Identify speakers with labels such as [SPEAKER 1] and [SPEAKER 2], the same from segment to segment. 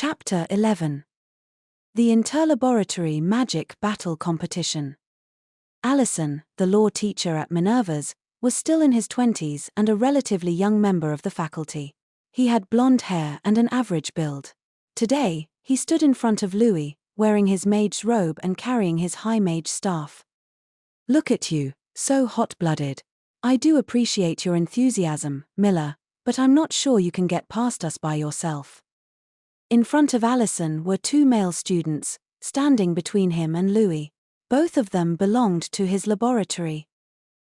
[SPEAKER 1] Chapter 11. The Interlaboratory Magic Battle Competition. Allison, the law teacher at Minerva's, was still in his 20s and a relatively young member of the faculty. He had blonde hair and an average build. Today, he stood in front of Louis, wearing his mage's robe and carrying his high mage staff. "Look at you, so hot-blooded. I do appreciate your enthusiasm, Miller, but I'm not sure you can get past us by yourself." In front of Allison were two male students, standing between him and Louis. Both of them belonged to his laboratory.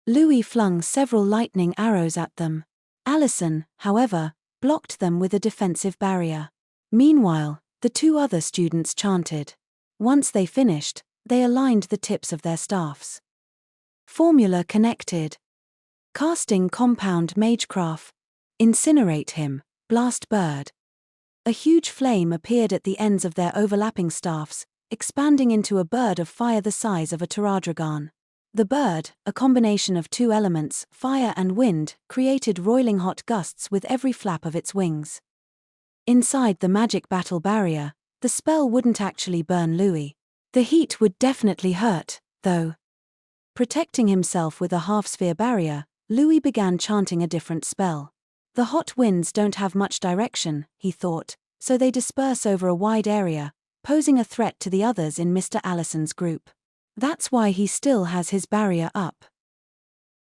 [SPEAKER 1] Louis flung several lightning arrows at them. Allison, however, blocked them with a defensive barrier. Meanwhile, the two other students chanted. Once they finished, they aligned the tips of their staffs. Formula connected. Casting compound magecraft. Incinerate him, blast bird. A huge flame appeared at the ends of their overlapping staffs, expanding into a bird of fire the size of a pterodragon. The bird, a combination of two elements, fire and wind, created roiling hot gusts with every flap of its wings. Inside the magic battle barrier, the spell wouldn't actually burn Louis. The heat would definitely hurt, though. Protecting himself with a half-sphere barrier, Louis began chanting a different spell. The hot winds don't have much direction, he thought, so they disperse over a wide area, posing a threat to the others in Mr. Allison's group. That's why he still has his barrier up.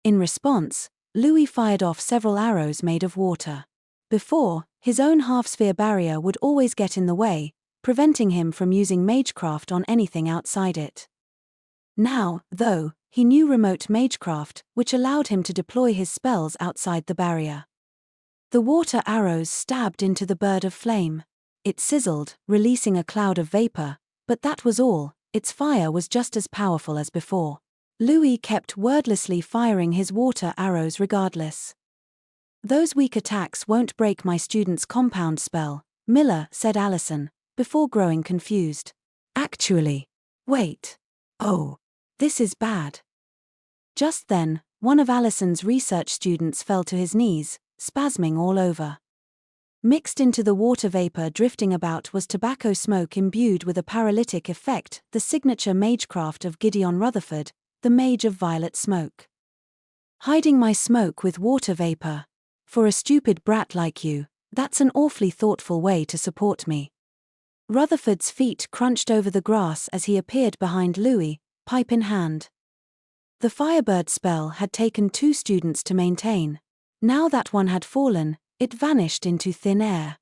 [SPEAKER 1] In response, Louis fired off several arrows made of water. Before, his own half-sphere barrier would always get in the way, preventing him from using magecraft on anything outside it. Now, though, he knew remote magecraft, which allowed him to deploy his spells outside the barrier. The water arrows stabbed into the bird of flame. It sizzled, releasing a cloud of vapor, but that was all. Its fire was just as powerful as before. Louis kept wordlessly firing his water arrows regardless. "Those weak attacks won't break my student's compound spell," Miller said Allison, before growing confused. "Actually. Wait. Oh. This is bad." Just then, one of Allison's research students fell to his knees, spasming all over. Mixed into the water vapor drifting about was tobacco smoke imbued with a paralytic effect, the signature magecraft of Gideon Rutherford, the Mage of Violet Smoke. "Hiding my smoke with water vapor. For a stupid brat like you, that's an awfully thoughtful way to support me." Rutherford's feet crunched over the grass as he appeared behind Louis, pipe in hand. The Firebird spell had taken two students to maintain. Now that one had fallen, it vanished into thin air.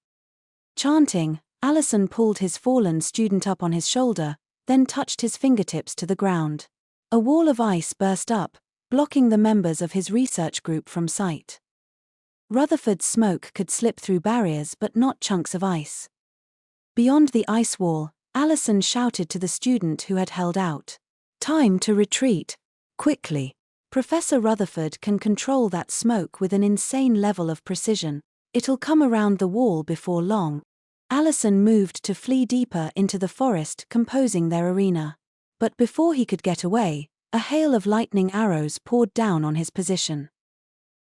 [SPEAKER 1] Chanting, Allison pulled his fallen student up on his shoulder, then touched his fingertips to the ground. A wall of ice burst up, blocking the members of his research group from sight. Rutherford's smoke could slip through barriers but not chunks of ice. Beyond the ice wall, Allison shouted to the student who had held out. "Time to retreat. Quickly." Professor Rutherford can control that smoke with an insane level of precision. It'll come around the wall before long. Allison moved to flee deeper into the forest composing their arena. But before he could get away, a hail of lightning arrows poured down on his position.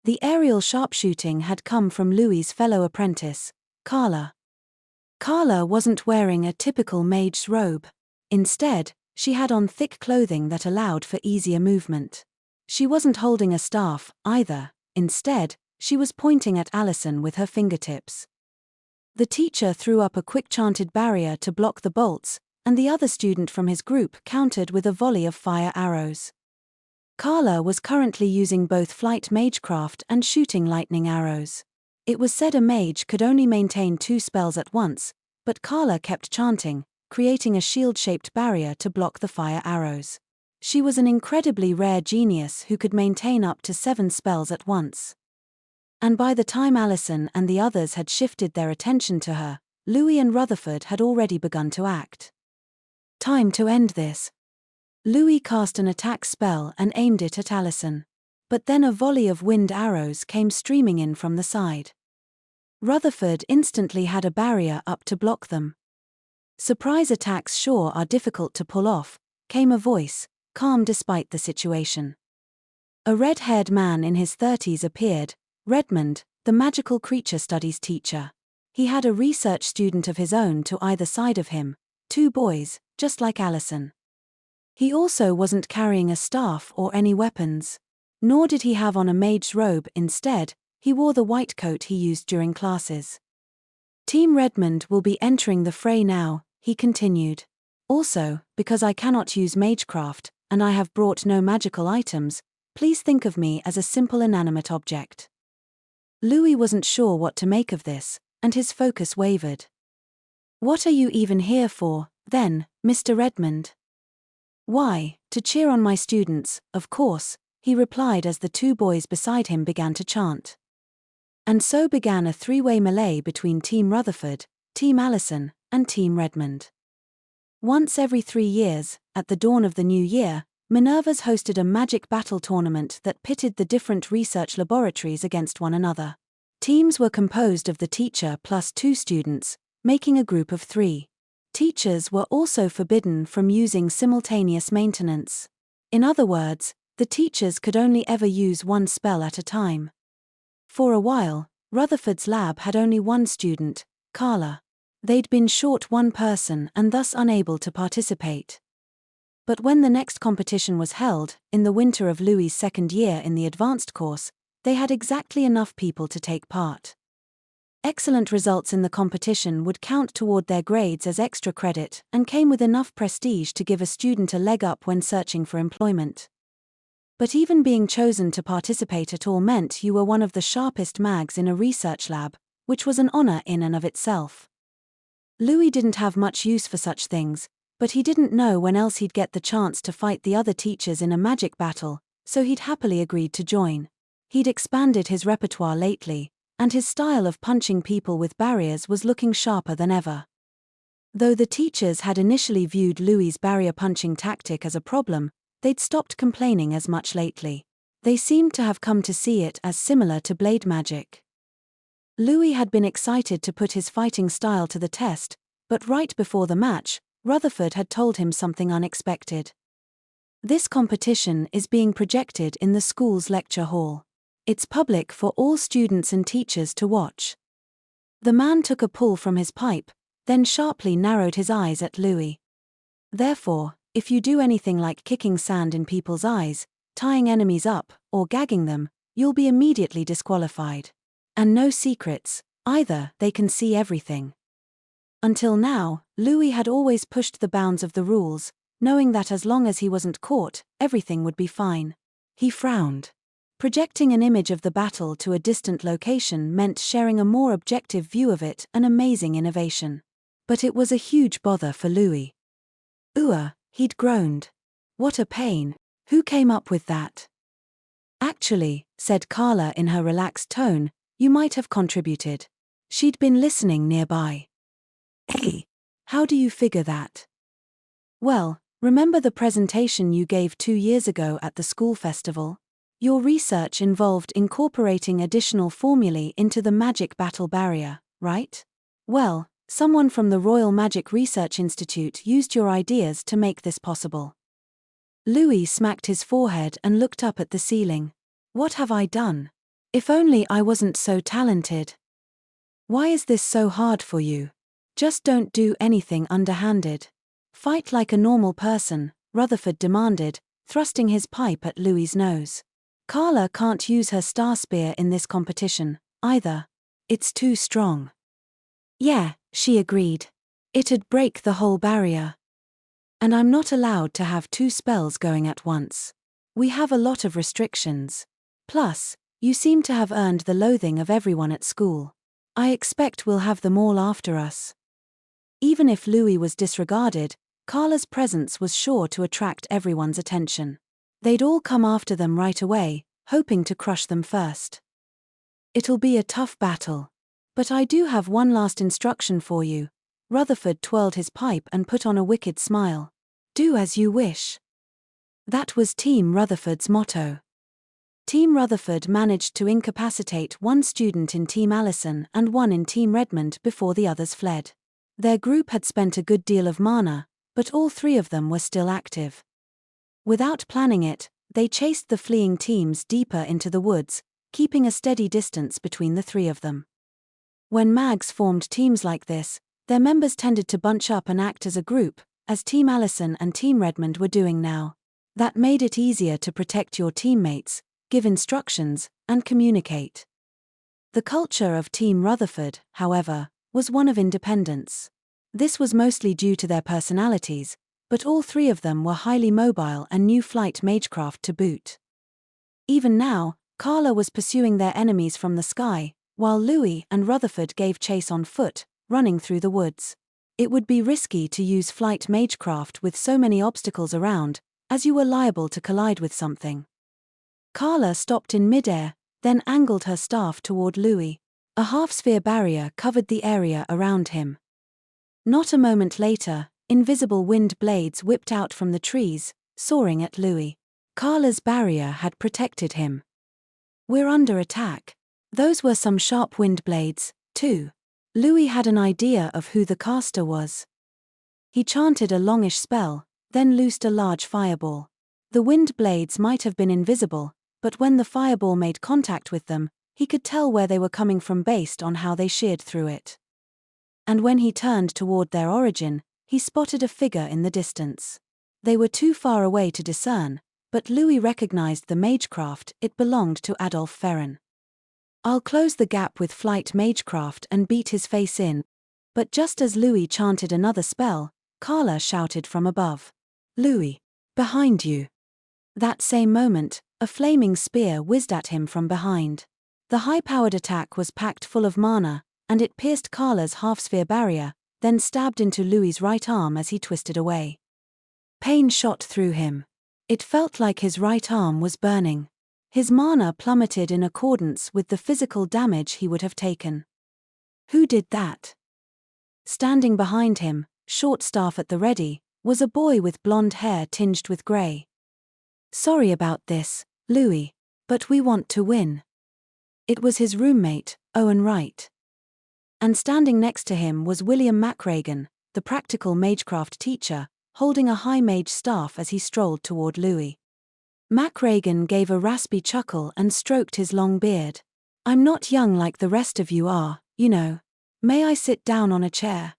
[SPEAKER 1] The aerial sharpshooting had come from Louis's fellow apprentice, Carla. Carla wasn't wearing a typical mage's robe. Instead, she had on thick clothing that allowed for easier movement. She wasn't holding a staff, either. Instead, she was pointing at Allison with her fingertips. The teacher threw up a quick-chanted barrier to block the bolts, and the other student from his group countered with a volley of fire arrows. Carla was currently using both flight magecraft and shooting lightning arrows. It was said a mage could only maintain two spells at once, but Carla kept chanting, creating a shield-shaped barrier to block the fire arrows. She was an incredibly rare genius who could maintain up to 7 spells at once. And by the time Allison and the others had shifted their attention to her, Louis and Rutherford had already begun to act. "Time to end this." Louis cast an attack spell and aimed it at Allison. But then a volley of wind arrows came streaming in from the side. Rutherford instantly had a barrier up to block them. "Surprise attacks sure are difficult to pull off," came a voice, calm despite the situation. A red-haired man in his 30s appeared, Redmond, the magical creature studies teacher. He had a research student of his own to either side of him, 2 boys, just like Allison. He also wasn't carrying a staff or any weapons. Nor did he have on a mage's robe. Instead, he wore the white coat he used during classes. Team Redmond will be entering the fray now, he continued. Also, because I cannot use magecraft, and I have brought no magical items, please think of me as a simple inanimate object. Louis wasn't sure what to make of this, and his focus wavered. What are you even here for, then, Mr. Redmond? Why, to cheer on my students, of course, he replied as the 2 boys beside him began to chant. And so began a 3-way melee between Team Rutherford, Team Allison, and Team Redmond. Once every 3 years, at the dawn of the new year, Minerva's hosted a magic battle tournament that pitted the different research laboratories against one another. Teams were composed of the teacher plus 2 students, making a group of 3. Teachers were also forbidden from using simultaneous maintenance. In other words, the teachers could only ever use 1 spell at a time. For a while, Rutherford's lab had only 1 student, Carla. They'd been short 1 person and thus unable to participate. But when the next competition was held, in the winter of Louis' 2nd year in the advanced course, they had exactly enough people to take part. Excellent results in the competition would count toward their grades as extra credit and came with enough prestige to give a student a leg up when searching for employment. But even being chosen to participate at all meant you were one of the sharpest mags in a research lab, which was an honor in and of itself. Louis didn't have much use for such things, but he didn't know when else he'd get the chance to fight the other teachers in a magic battle, so he'd happily agreed to join. He'd expanded his repertoire lately, and his style of punching people with barriers was looking sharper than ever. Though the teachers had initially viewed Louis' barrier punching tactic as a problem, they'd stopped complaining as much lately. They seemed to have come to see it as similar to blade magic. Louis had been excited to put his fighting style to the test, but right before the match, Rutherford had told him something unexpected. This competition is being projected in the school's lecture hall. It's public for all students and teachers to watch. The man took a pull from his pipe, then sharply narrowed his eyes at Louis. Therefore, if you do anything like kicking sand in people's eyes, tying enemies up, or gagging them, you'll be immediately disqualified. And no secrets, either, they can see everything. Until now, Louis had always pushed the bounds of the rules, knowing that as long as he wasn't caught, everything would be fine. He frowned. Projecting an image of the battle to a distant location meant sharing a more objective view of it, an amazing innovation. But it was a huge bother for Louis. He'd groaned. What a pain. Who came up with that? Actually, said Carla in her relaxed tone, you might have contributed. She'd been listening nearby. Hey, how do you figure that? Well, remember the presentation you gave 2 years ago at the school festival? Your research involved incorporating additional formulae into the magic battle barrier, right? Well, someone from the Royal Magic Research Institute used your ideas to make this possible. Louis smacked his forehead and looked up at the ceiling. What have I done? If only I wasn't so talented. Why is this so hard for you? Just don't do anything underhanded. Fight like a normal person, Rutherford demanded, thrusting his pipe at Louis's nose. Carla can't use her star spear in this competition, either. It's too strong. Yeah, she agreed. It'd break the whole barrier. And I'm not allowed to have 2 spells going at once. We have a lot of restrictions. Plus, you seem to have earned the loathing of everyone at school. I expect we'll have them all after us. Even if Louis was disregarded, Carla's presence was sure to attract everyone's attention. They'd all come after them right away, hoping to crush them first. It'll be a tough battle. But I do have one last instruction for you. Rutherford twirled his pipe and put on a wicked smile. Do as you wish. That was Team Rutherford's motto. Team Rutherford managed to incapacitate 1 student in Team Allison and 1 in Team Redmond before the others fled. Their group had spent a good deal of mana, but all 3 of them were still active. Without planning it, they chased the fleeing teams deeper into the woods, keeping a steady distance between the 3 of them. When mags formed teams like this, their members tended to bunch up and act as a group, as Team Allison and Team Redmond were doing now. That made it easier to protect your teammates, give instructions, and communicate. The culture of Team Rutherford, however, was one of independence. This was mostly due to their personalities, but all three of them were highly mobile and knew flight magecraft to boot. Even now, Carla was pursuing their enemies from the sky, while Louis and Rutherford gave chase on foot, running through the woods. It would be risky to use flight magecraft with so many obstacles around, as you were liable to collide with something. Carla stopped in midair, then angled her staff toward Louis. A half-sphere barrier covered the area around him. Not a moment later, invisible wind blades whipped out from the trees, soaring at Louis. Carla's barrier had protected him. "We're under attack." Those were some sharp wind blades, too. Louis had an idea of who the caster was. He chanted a longish spell, then loosed a large fireball. The wind blades might have been invisible, but when the fireball made contact with them, he could tell where they were coming from based on how they sheared through it. And when he turned toward their origin, he spotted a figure in the distance. They were too far away to discern, but Louis recognized the magecraft. It belonged to Adolf Ferren. "I'll close the gap with flight magecraft and beat his face in." But just as Louis chanted another spell, Carla shouted from above, "Louis, behind you." That same moment, a flaming spear whizzed at him from behind. The high-powered attack was packed full of mana, and it pierced Carla's half-sphere barrier, then stabbed into Louis's right arm as he twisted away. Pain shot through him. It felt like his right arm was burning. His mana plummeted in accordance with the physical damage he would have taken. Who did that? Standing behind him, short staff at the ready, was a boy with blonde hair tinged with grey. "Sorry about this, Louis, but we want to win." It was his roommate, Owen Wright. And standing next to him was William Macregan, the practical magecraft teacher, holding a high mage staff as he strolled toward Louis. Macregan gave a raspy chuckle and stroked his long beard. "I'm not young like the rest of you are, you know. May I sit down on a chair?"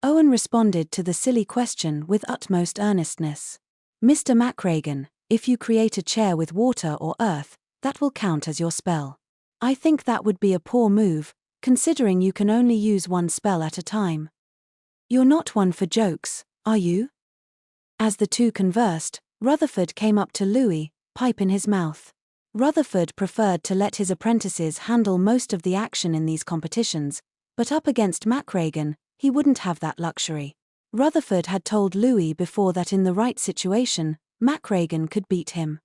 [SPEAKER 1] Owen responded to the silly question with utmost earnestness. "Mr. Macregan, if you create a chair with water or earth, that will count as your spell. I think that would be a poor move, considering you can only use one spell at a time. You're not one for jokes, are you?" As the two conversed, Rutherford came up to Louis, pipe in his mouth. Rutherford preferred to let his apprentices handle most of the action in these competitions, but up against Macregan, he wouldn't have that luxury. Rutherford had told Louis before that in the right situation, Macregan could beat him.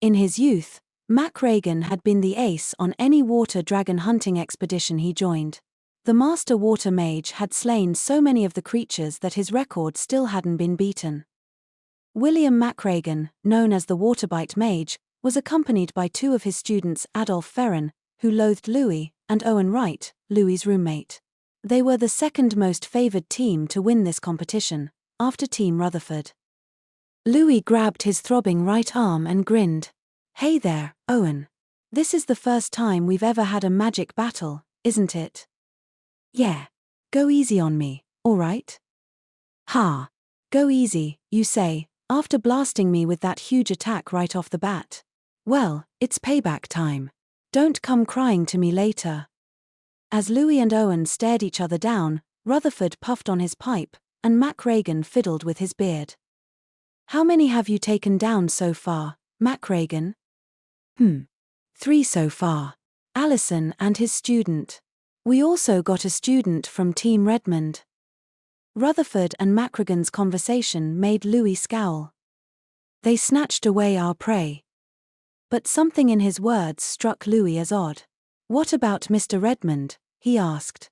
[SPEAKER 1] In his youth, Macregan had been the ace on any water dragon hunting expedition he joined. The master water mage had slain so many of the creatures that his record still hadn't been beaten. William Macregan, known as the Waterbite Mage, was accompanied by two of his students, Adolf Ferren, who loathed Louis, and Owen Wright, Louis's roommate. They were the second most favored team to win this competition, after Team Rutherford. Louis grabbed his throbbing right arm and grinned. "Hey there, Owen. This is the first time we've ever had a magic battle, isn't it?" "Yeah. Go easy on me, all right?" "Ha. Go easy, you say, after blasting me with that huge attack right off the bat. Well, it's payback time. Don't come crying to me later." As Louis and Owen stared each other down, Rutherford puffed on his pipe, and Macregan fiddled with his beard. "How many have you taken down so far, Macregan?" 3 so far. Allison and his student. We also got a student from Team Redmond." Rutherford and Macregan's conversation made Louis scowl. "They snatched away our prey." But something in his words struck Louis as odd. "What about Mr. Redmond?" he asked.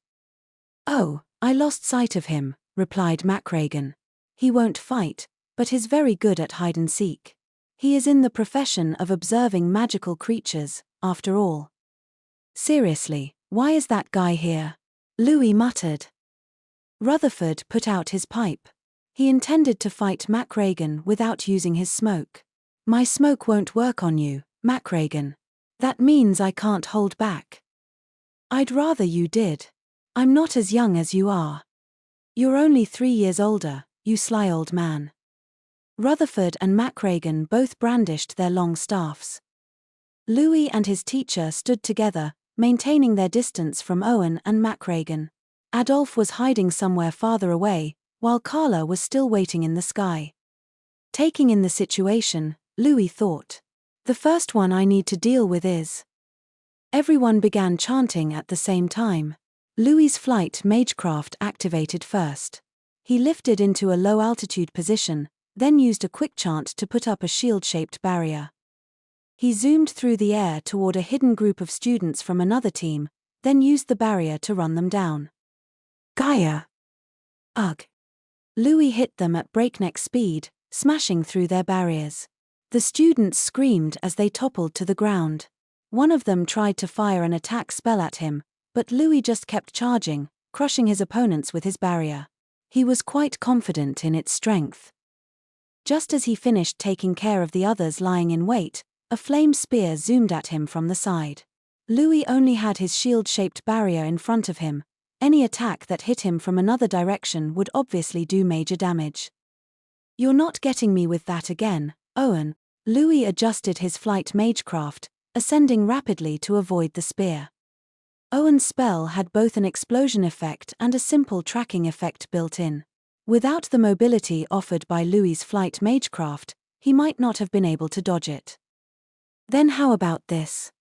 [SPEAKER 1] "Oh, I lost sight of him," replied Macregan. "He won't fight, but is very good at hide-and-seek. He is in the profession of observing magical creatures, after all." "Seriously, why is that guy here?" Louis muttered. Rutherford put out his pipe. He intended to fight Macregan without using his smoke. "My smoke won't work on you, Macregan. That means I can't hold back." I'd rather you did. I'm not as young as you are. You're only 3 years older, you sly old man. Rutherford and Macregan both brandished their long staffs. Louis and his teacher stood together, maintaining their distance from Owen and Macregan. Adolphe was hiding somewhere farther away, while Carla was still waiting in the sky. Taking in the situation, Louis thought, "The first one I need to deal with is..." Everyone began chanting at the same time. Louis's flight magecraft activated first. He lifted into a low-altitude position, then used a quick chant to put up a shield-shaped barrier. He zoomed through the air toward a hidden group of students from another team, then used the barrier to run them down. Gaia! Ugh! Louis hit them at breakneck speed, smashing through their barriers. The students screamed as they toppled to the ground. One of them tried to fire an attack spell at him, but Louis just kept charging, crushing his opponents with his barrier. He was quite confident in its strength. Just as he finished taking care of the others lying in wait, a flame spear zoomed at him from the side. Louis only had his shield-shaped barrier in front of him. Any attack that hit him from another direction would obviously do major damage. "You're not getting me with that again, Owen." Louis adjusted his flight magecraft, ascending rapidly to avoid the spear. Owen's spell had both an explosion effect and a simple tracking effect built in. Without the mobility offered by Louis's flight magecraft, he might not have been able to dodge it. "Then how about this?"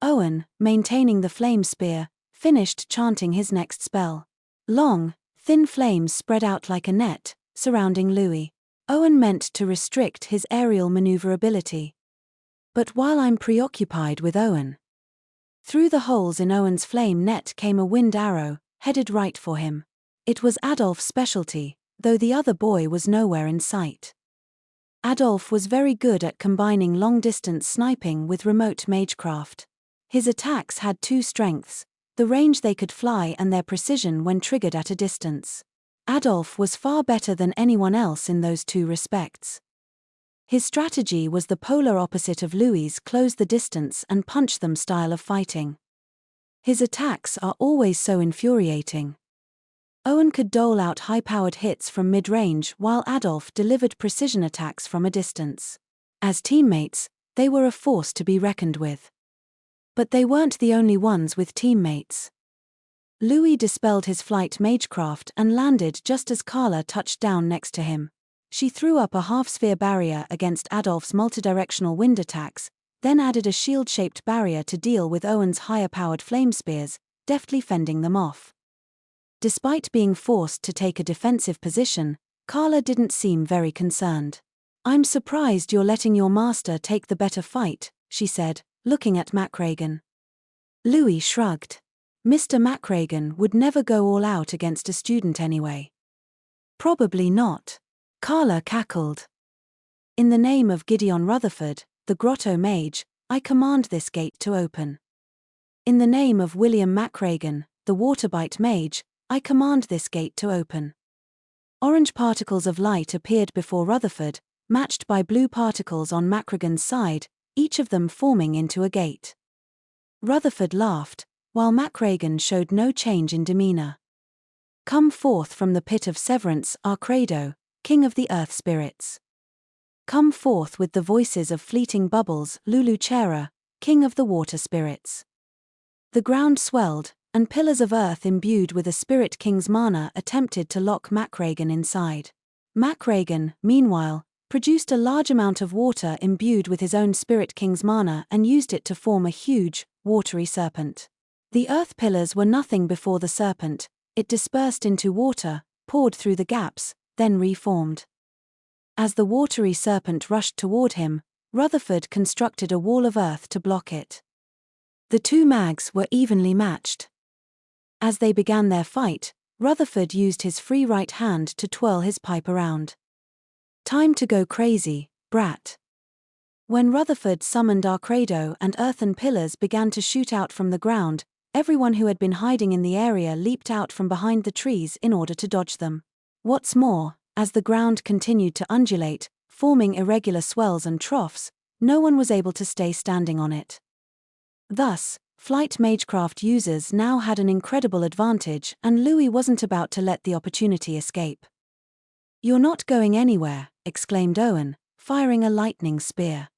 [SPEAKER 1] Owen, maintaining the flame spear, finished chanting his next spell. Long, thin flames spread out like a net, surrounding Louis. Owen meant to restrict his aerial maneuverability. But while I'm preoccupied with Owen... Through the holes in Owen's flame net came a wind arrow, headed right for him. It was Adolphe's specialty, though the other boy was nowhere in sight. Adolphe was very good at combining long-distance sniping with remote magecraft. His attacks had two strengths: the range they could fly and their precision when triggered at a distance. Adolphe was far better than anyone else in those two respects. His strategy was the polar opposite of Louis's close the distance and punch them style of fighting. His attacks are always so infuriating. Owen could dole out high-powered hits from mid-range while Adolphe delivered precision attacks from a distance. As teammates, they were a force to be reckoned with. But they weren't the only ones with teammates. Louis dispelled his flight magecraft and landed just as Carla touched down next to him. She threw up a half-sphere barrier against Adolphe's multidirectional wind attacks, then added a shield-shaped barrier to deal with Owen's higher-powered flame spears, deftly fending them off. Despite being forced to take a defensive position, Carla didn't seem very concerned. "I'm surprised you're letting your master take the better fight," she said, looking at Macregan. Louis shrugged. Mr. Macregan would never go all out against a student anyway. "Probably not." Carla cackled. "In the name of Gideon Rutherford, the Grotto Mage, I command this gate to open. In the name of William Macregan, the Waterbite Mage, I command this gate to open." Orange particles of light appeared before Rutherford, matched by blue particles on Macregan's side, each of them forming into a gate. Rutherford laughed, while Macregan showed no change in demeanor. "Come forth from the pit of severance, Arcrado, king of the earth spirits. Come forth with the voices of fleeting bubbles, Luluchera, king of the water spirits." The ground swelled, and pillars of earth imbued with a spirit king's mana attempted to lock Macregan inside. Macregan, meanwhile, produced a large amount of water imbued with his own spirit king's mana and used it to form a huge, watery serpent. The earth pillars were nothing before the serpent. It dispersed into water, poured through the gaps, then reformed. As the watery serpent rushed toward him, Rutherford constructed a wall of earth to block it. The two mags were evenly matched. As they began their fight, Rutherford used his free right hand to twirl his pipe around. "Time to go crazy, brat." When Rutherford summoned Arcrado and earthen pillars began to shoot out from the ground, everyone who had been hiding in the area leaped out from behind the trees in order to dodge them. What's more, as the ground continued to undulate, forming irregular swells and troughs, no one was able to stay standing on it. Thus, Flight Magecraft users now had an incredible advantage, and Louis wasn't about to let the opportunity escape. "You're not going anywhere," exclaimed Owen, firing a lightning spear.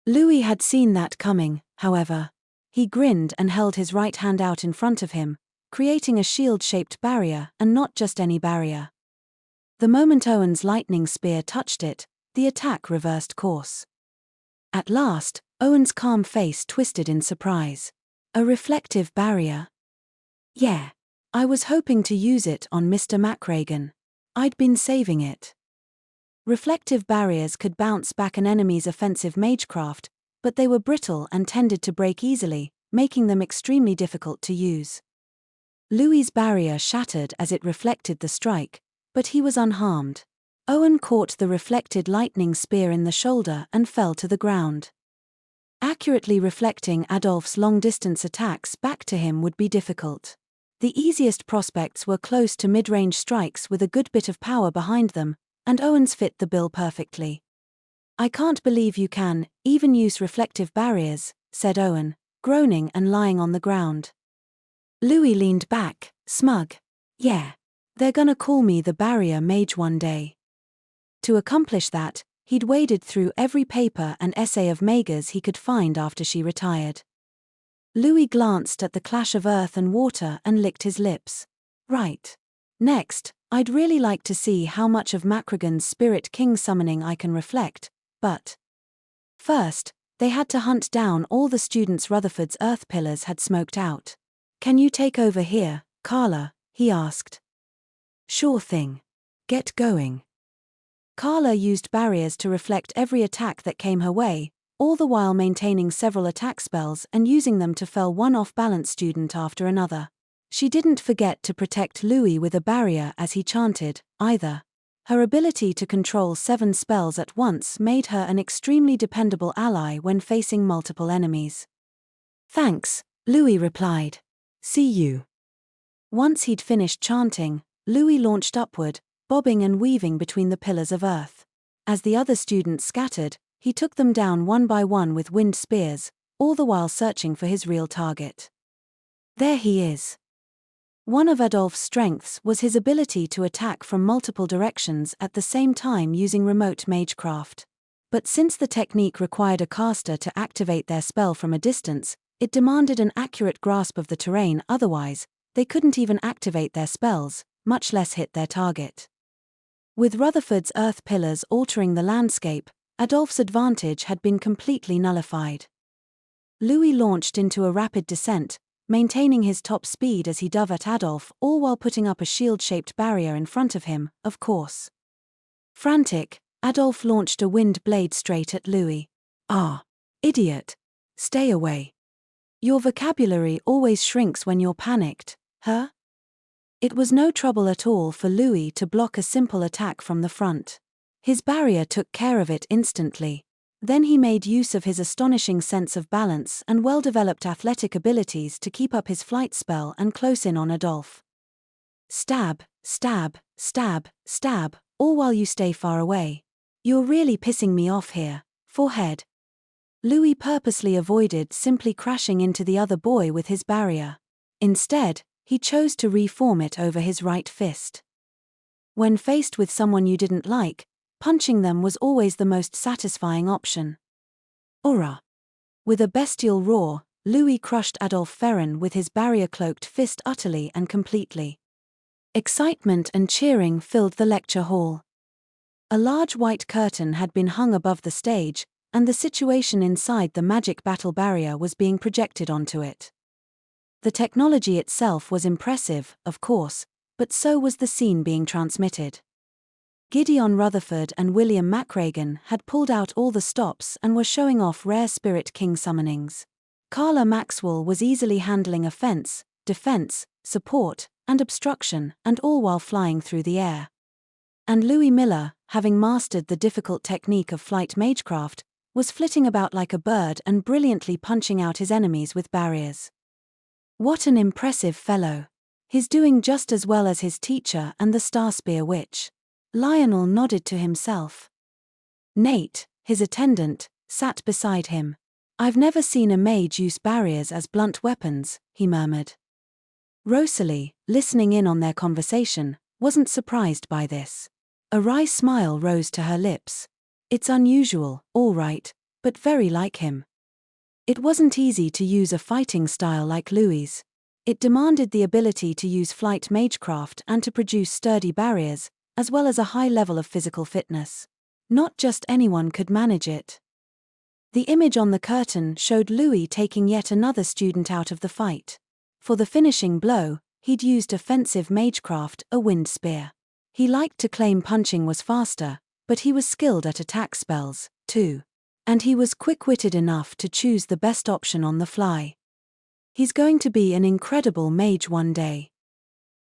[SPEAKER 1] Louis had seen that coming, however. He grinned and held his right hand out in front of him, creating a shield-shaped barrier, and not just any barrier. The moment Owen's lightning spear touched it, the attack reversed course. At last, Owen's calm face twisted in surprise. "A reflective barrier?" "Yeah. I was hoping to use it on Mr. McRagan. I'd been saving it." Reflective barriers could bounce back an enemy's offensive magecraft, but they were brittle and tended to break easily, making them extremely difficult to use. Louis's barrier shattered as it reflected the strike, but he was unharmed. Owen caught the reflected lightning spear in the shoulder and fell to the ground. Accurately reflecting Adolf's long-distance attacks back to him would be difficult. The easiest prospects were close to mid-range strikes with a good bit of power behind them, and Owen's fit the bill perfectly. "I can't believe you can even use reflective barriers," said Owen, groaning and lying on the ground. Louis leaned back, smug. "Yeah. They're gonna call me the Barrier Mage one day." To accomplish that, he'd waded through every paper and essay of Mega's he could find after she retired. Louis glanced at the clash of earth and water and licked his lips. "Right. Next, I'd really like to see how much of McRagan's Spirit King summoning I can reflect, but first, they had to hunt down all the students Rutherford's earth pillars had smoked out. "Can you take over here, Carla?" he asked. "Sure thing. Get going." Carla used barriers to reflect every attack that came her way, all the while maintaining several attack spells and using them to fell one off-balance student after another. She didn't forget to protect Louis with a barrier as he chanted, either. Her ability to control 7 spells at once made her an extremely dependable ally when facing multiple enemies. "Thanks," Louis replied. "See you." Once he'd finished chanting, Louis launched upward, bobbing and weaving between the pillars of earth. As the other students scattered, he took them down one by one with wind spears, all the while searching for his real target. There he is. One of Adolf's strengths was his ability to attack from multiple directions at the same time using remote magecraft. But since the technique required a caster to activate their spell from a distance, it demanded an accurate grasp of the terrain, otherwise, they couldn't even activate their spells, much less hit their target. With Rutherford's earth pillars altering the landscape, Adolf's advantage had been completely nullified. Louis launched into a rapid descent, maintaining his top speed as he dove at Adolf, all while putting up a shield-shaped barrier in front of him, of course. Frantic, Adolf launched a wind blade straight at Louis. "Ah, idiot. Stay away. Your vocabulary always shrinks when you're panicked, huh?" It was no trouble at all for Louis to block a simple attack from the front. His barrier took care of it instantly. Then he made use of his astonishing sense of balance and well-developed athletic abilities to keep up his flight spell and close in on Adolf. Stab, stab, stab, stab, all while you stay far away. "You're really pissing me off here, forehead." Louis purposely avoided simply crashing into the other boy with his barrier. Instead, he chose to reform it over his right fist. When faced with someone you didn't like, punching them was always the most satisfying option. "Ora!" With a bestial roar, Louis crushed Adolf Ferren with his barrier-cloaked fist utterly and completely. Excitement and cheering filled the lecture hall. A large white curtain had been hung above the stage, and the situation inside the magic battle barrier was being projected onto it. The technology itself was impressive, of course, but so was the scene being transmitted. Gideon Rutherford and William McRagan had pulled out all the stops and were showing off rare Spirit King summonings. Carla Maxwell was easily handling offense, defense, support, and obstruction, and all while flying through the air. And Louis Miller, having mastered the difficult technique of flight magecraft, was flitting about like a bird and brilliantly punching out his enemies with barriers. What an impressive fellow. He's doing just as well as his teacher and the Starspear Witch. Lionel nodded to himself. Nate, his attendant, sat beside him. I've never seen a mage use barriers as blunt weapons, he murmured. Rosalie, listening in on their conversation, wasn't surprised by this. A wry smile rose to her lips. It's unusual, all right, but very like him. It wasn't easy to use a fighting style like Louis'. It demanded the ability to use flight magecraft and to produce sturdy barriers, as well as a high level of physical fitness. Not just anyone could manage it. The image on the curtain showed Louis taking yet another student out of the fight. For the finishing blow, he'd used offensive magecraft, a wind spear. He liked to claim punching was faster, but he was skilled at attack spells, too. And he was quick-witted enough to choose the best option on the fly. He's going to be an incredible mage one day.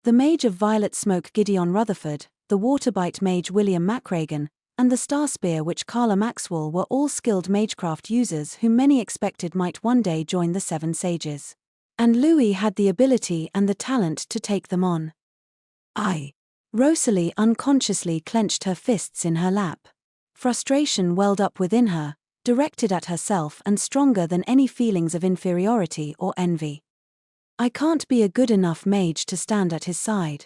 [SPEAKER 1] The mage of Violet Smoke Gideon Rutherford, the waterbite mage William Macragan, and the star spear witch Carla Maxwell were all skilled magecraft users whom many expected might one day join the Seven Sages. And Louis had the ability and the talent to take them on. Rosalie unconsciously clenched her fists in her lap. Frustration welled up within her, directed at herself and stronger than any feelings of inferiority or envy. I can't be a good enough mage to stand at his side.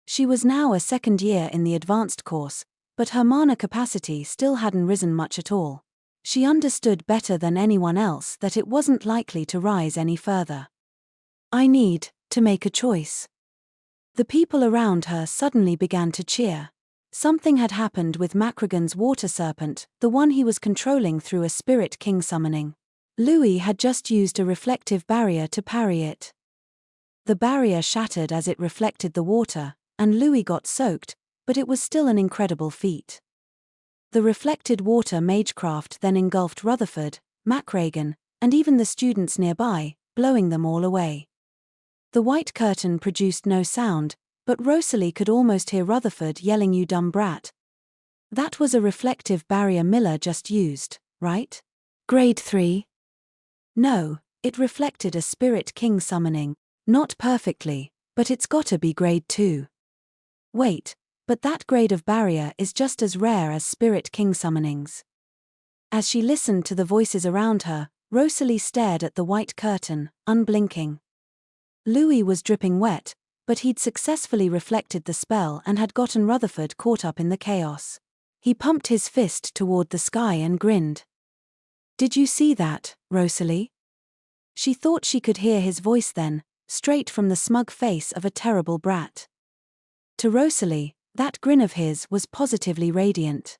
[SPEAKER 1] She was now a second year in the advanced course, but her mana capacity still hadn't risen much at all. She understood better than anyone else that it wasn't likely to rise any further. I need to make a choice. The people around her suddenly began to cheer. Something had happened with Macragan's water serpent, the one he was controlling through a spirit king summoning. Louis had just used a reflective barrier to parry it. The barrier shattered as it reflected the water, and Louis got soaked, but it was still an incredible feat. The reflected water magecraft then engulfed Rutherford, Macragan, and even the students nearby, blowing them all away. The white curtain produced no sound, but Rosalie could almost hear Rutherford yelling, "You dumb brat." That was a reflective barrier Miller just used, right? Grade 3? No, it reflected a spirit king summoning. Not perfectly, but it's gotta be grade 2. Wait, but that grade of barrier is just as rare as spirit king summonings. As she listened to the voices around her, Rosalie stared at the white curtain, unblinking. Louis was dripping wet, but he'd successfully reflected the spell and had gotten Rutherford caught up in the chaos. He pumped his fist toward the sky and grinned. "Did you see that, Rosalie?" She thought she could hear his voice then, straight from the smug face of a terrible brat. To Rosalie, that grin of his was positively radiant.